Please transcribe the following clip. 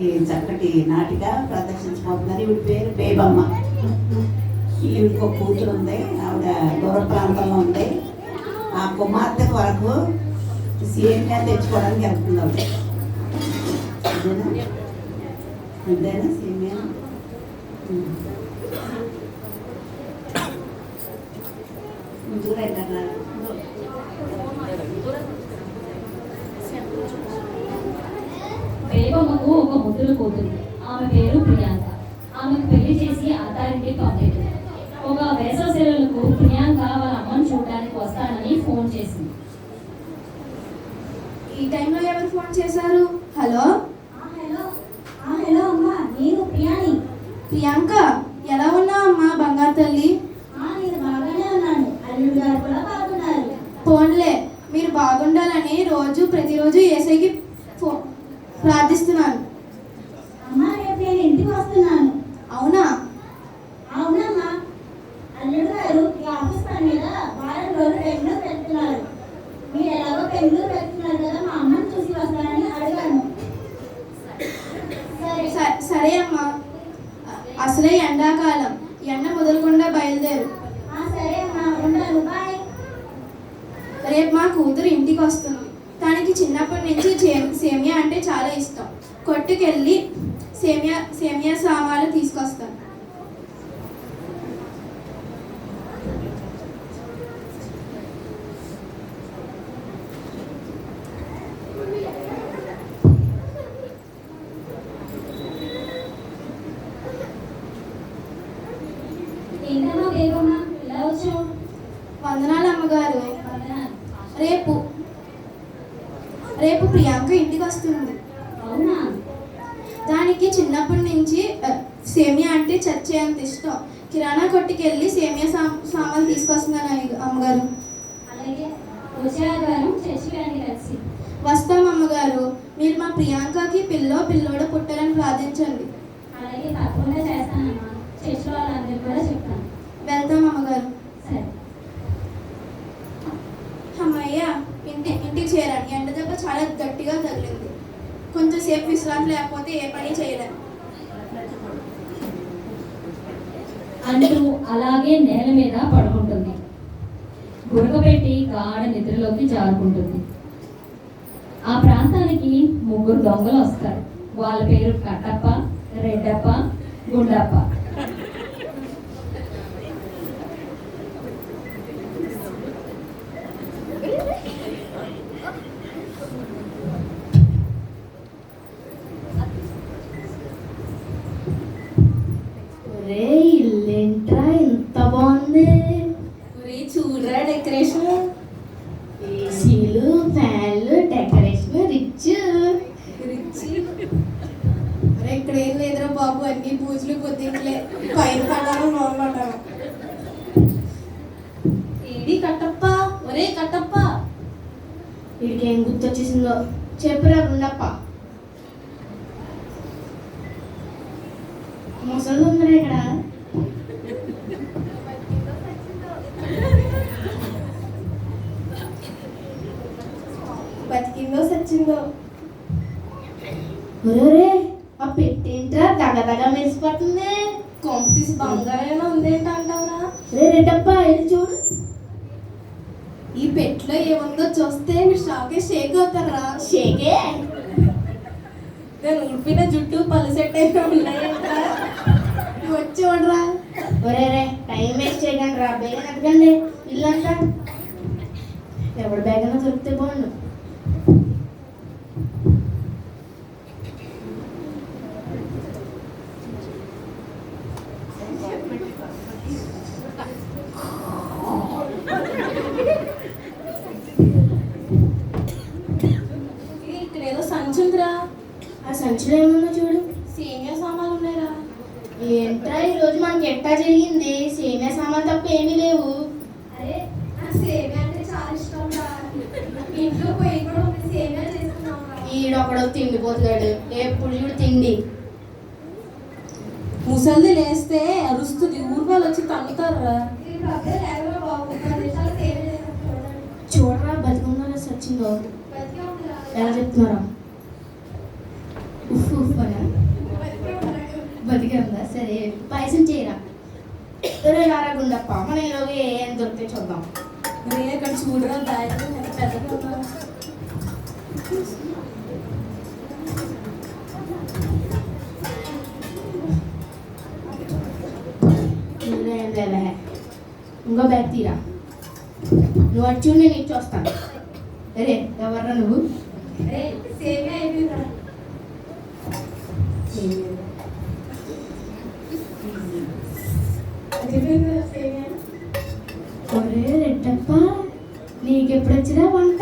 ఈ చక్కటి నాటిక ప్రదర్శించబోతున్నారు. ఈవిడ పేరు బేబమ్మ. ఈవిడికి ఒక కూతురు ఉంది. ఆవిడ దూర ప్రాంతంలో ఉంది. ఆ కుమార్తె కొరకు సేమియా తెచ్చుకోవడానికి వెళ్తుంది. ఆవిడ అంతేనా సేమియా? ముందుకు రైతున్నారు. బేబమ్మకు ఒక ముద్దులు కూతురు. ఆమె పేరు ప్రియాంక. ఆమెకు పెళ్లి చేసి అత్తారింటికి పంపింది. ఒక వేసవి సెలవులకు ప్రియాంక వాళ్ళ అమ్మను చూడడానికి వస్తానని ఫోన్ చేసింది. ఈ టైంలో ఎవరు ఫోన్ చేశారు? హలో హలో అమ్మా, నేను ప్రియాని. ప్రియాంక, ఎలా ఉన్నావు అమ్మా బంగారు తల్లి? నేను బాగానే ఉన్నాను. అల్లుడు గారు కూడా బాగున్నారు. ఫోన్లే, మీరు బాగుండాలని ప్రతిరోజు యేసయ్యకి ప్రార్థిస్తున్నాను. అమ్మా, రేపు నేను ఇంటికి వస్తున్నాను. అవునా? అవునమ్మా. అల్లుడు గారు ఈ ఆఫీస్ పని మీద వారం రోజులు బెంగళూరు వెళ్తున్నారు. మీరు ఎలాగో బెంగళూరు వెళ్తున్నారు కదా, మా అమ్మని చూసి వస్తానని అడిగాను. సరే అమ్మా, అసలే ఎండాకాలం, ఎండ మొదలకుండా బయలుదేరు. సరే అమ్మా, ఉంటాను. బాయ్. రేపు మా కూతురు ఇంటికి వస్తుంది. తనకి చిన్నప్పటి నుంచి సేమియా అంటే చాలా ఇష్టం. కొట్టుకెళ్ళి సేమియా సామాన్లు తీసుకొస్తాను. ఏంటమ్మా బేబమ్మ, ఇలా వచ్చావు? వందనాలు అమ్మగారు. రేపు ప్రియాంక ఇంటికి వస్తుంది. అవునా? దానికి చిన్నప్పటి నుంచి సేమియా అంటే చచ్చేంత ఇష్టం. కిరాణా కొట్టుకెళ్ళి సేమియా సామాన్లు తీసుకొస్తున్నాను అమ్మగారు. అలాగే, వచ్చే ఆదివారం చర్చికి రండి కలిసి. వస్తాం అమ్మగారు. మీరు మా ప్రియాంకకి పిల్లోడు పుట్టాలని ప్రార్థించండి. అలాగే, తప్పకుండా చేస్తానమ్మా. చర్చిలో వాళ్ళందరికీ కూడా చెప్తాను. వెళ్తాం అమ్మగారు. సరే. అమ్మయ్య, ఇంటికి చేరాను. ఎండ దెబ్బ చాలా గట్టిగా తగిలింది. కొంచెంసేపు విశ్రాంతి లేకపోతే ఏ పని చేయలేను అంటూ అలాగే నేల మీద పడుకుంటుంది. గురకపెట్టి గాఢ నిద్రలోకి జారుకుంటుంది. ఆ ప్రాంతానికి 3 దొంగలు వస్తారు. వాళ్ళ పేరు కట్టప్ప, రెడ్డప్ప, గుండప్ప. ఇల్లేంట్రా ఎంత బాగుంది. చూడరా డెకరేషన్, ఏసీలు, ఫ్యాన్లు, డెకరేషన్ రిచ్. ఇక్కడ ఏం లేదురా బాబు, అన్ని పూజలు పొద్దుట్లే, పైన పడ్డాను లోన్ పడ్డాను. ఏడి కట్టప్ప, ఒరే కట్టప్ప. వీడికి ఏం గుర్తొచ్చేసిందో చెప్పురా గుండప్ప. ముసలు ఉందిరా ఇక్కడ. బతికిందో సచ్చిందో. ఒరే, ఆ పెట్టేంట్రా దగదగ మెరిసిపోతుంది. కొంప తీసి బంగారైనా ఉందేంట అంటావురా? రే రెడ్డప్ప, ఇది చూడు. ఈ పెట్లో ఏముందో చూస్తే మీరు షేక్ అవుతారా? షేకే. నేను ఉడిపిన జుట్టు పళ్ళు సెట్ అయినా ఉన్నాయంట. వచ్చి చూడరా. ఒరే టైం వేస్ట్ చేయకండి రా, బేగన ఎక్కడండి ఇల్లంతా. ఎవడు బేగన దొరికితే బాగుండు. ఇక్కడ ఏదో సంచుందిరా. ఆ సంచిలో ఏముందో చూడు. సేమియా సామాన్లు ఉన్నాయిరా. ఏంట్రా ఈరోజు మనకి ఎట్టా జరిగింది? సేమియా సామాన్ తప్ప ఏమీ లేవు. అరే, నాకు సేమియా అంటే చాలా ఇష్టం రా. ఇంట్లో పోయి కూడా సేమియా చేసుకున్నాం. ఈడొకడో తిండిపోతున్నాడు, ఎప్పుడు చూడు తిండి. ముసల్ది లేస్తే అరుస్తుంది, ఊరు వచ్చి తన్నుతారా. చూడరా బతికుందా సచ్చిందో ఎలా చెప్తున్నారా? ఉఫ్ ఉఫ్ అని బతికందా? సరే పాయసం చేయరా. రారాగుండప్ప మన ఈరోజు ఏం దొరికితే చూద్దాం. నేను ఇక్కడ చూడరా దారి పెద్దగా ఉన్నా. ఇంకో బ్యాగ్ తీరా. నువ్వు వచ్చి నేను ఇచ్చి వస్తాను. అరే ఎవర్రా నువ్వు? సేమే అయిపోయిందా? ఒరే రెడ్డప్ప, నీకెప్పుడు వచ్చినా వంట?